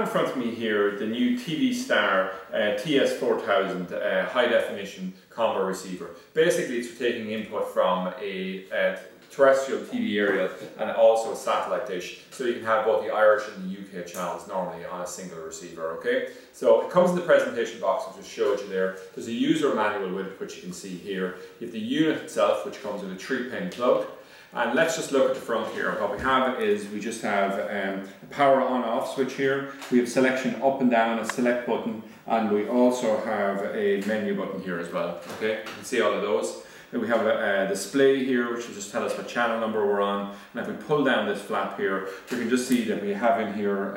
in front of me here the new TV Star TS4000 high definition combo receiver. Basically it's for taking input from a terrestrial TV aerial and also a satellite dish, so you can have both the Irish and the UK channels normally on a single receiver. Okay, so it comes in the presentation box which I just showed you there. There's a user manual with it which you can see here. You have the unit itself which comes with a 3-pin plug. And let's just look at the front here. What we have is we just have a power on off switch here. We have selection up and down, a select button, and we also have a menu button here as well. Okay, you can see all of those. Then we have a display here which will just tell us what channel number we're on. And if we pull down this flap here, we can just see that we have in here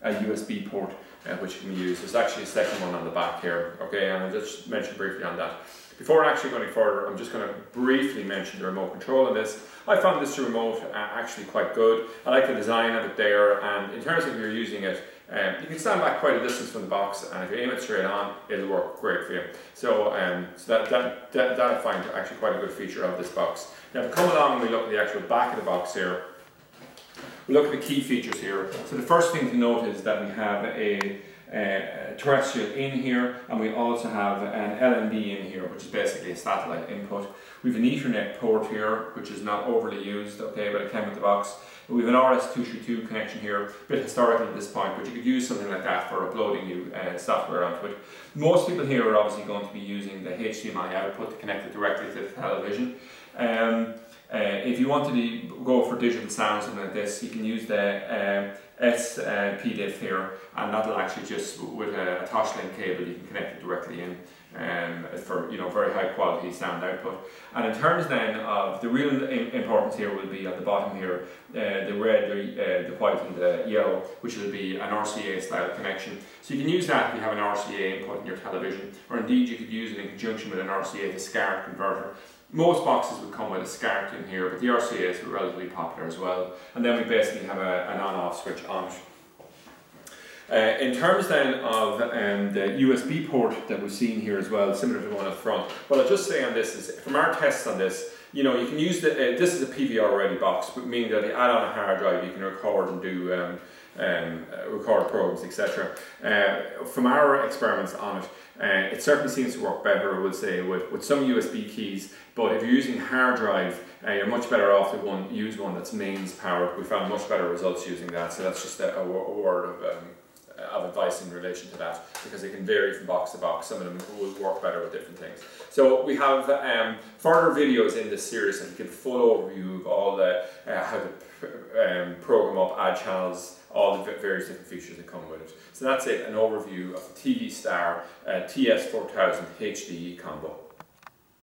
a USB port which you can use. There's actually a second one on the back here. Okay, and I'll just mention briefly on that. Before actually going further, I'm just going to briefly mention the remote control on this. I found this remote actually quite good. I like the design of it there, and in terms of you're using it, you can stand back quite a distance from the box, and if you aim it straight on, it'll work great for you. So, that I find actually quite a good feature of this box. Now, if we come along and we look at the actual back of the box here, we look at the key features here. So the first thing to note is that we have a terrestrial in here, and we also have an LNB in here, which is basically a satellite input. We have an Ethernet port here, which is not overly used, okay, but it came with the box. We have an RS-232 connection here, a bit historical at this point, but you could use something like that for uploading new software onto it. Most people here are obviously going to be using the Hdmi output to connect it directly to the television. If you wanted to go for digital sound, something like this, you can use the SPDIF here, and that'll actually just, with a Toshlink cable, you can connect it directly in for very high quality sound output. And in terms then of the real importance here will be at the bottom here, the red, the white and the yellow, which will be an RCA style connection. So you can use that if you have an RCA input in your television, or indeed you could use it in conjunction with an RCA to SCART converter. Most boxes would come with a SCART in here, but the RCAs were relatively popular as well. And then we basically have an on-off switch on it. In terms then of the USB port that we've seen here as well, similar to the one up front, what I'll just say on this is, from our tests on this, you can use this is a PVR ready box, meaning that if you add on a hard drive, you can record and do record programs, etc. From our experiments on it, it certainly seems to work better, I would say, with some USB keys, but if you're using a hard drive, you're much better off to use one that's mains powered. We found much better results using that, so that's just a word of advice in relation to that, because it can vary from box to box. Some of them will work better with different things. So we have further videos in this series that give a full overview of all the how to program up ad channels, all the various different features that come with it. So that's it, an overview of the TV Star TS4000 HDE combo.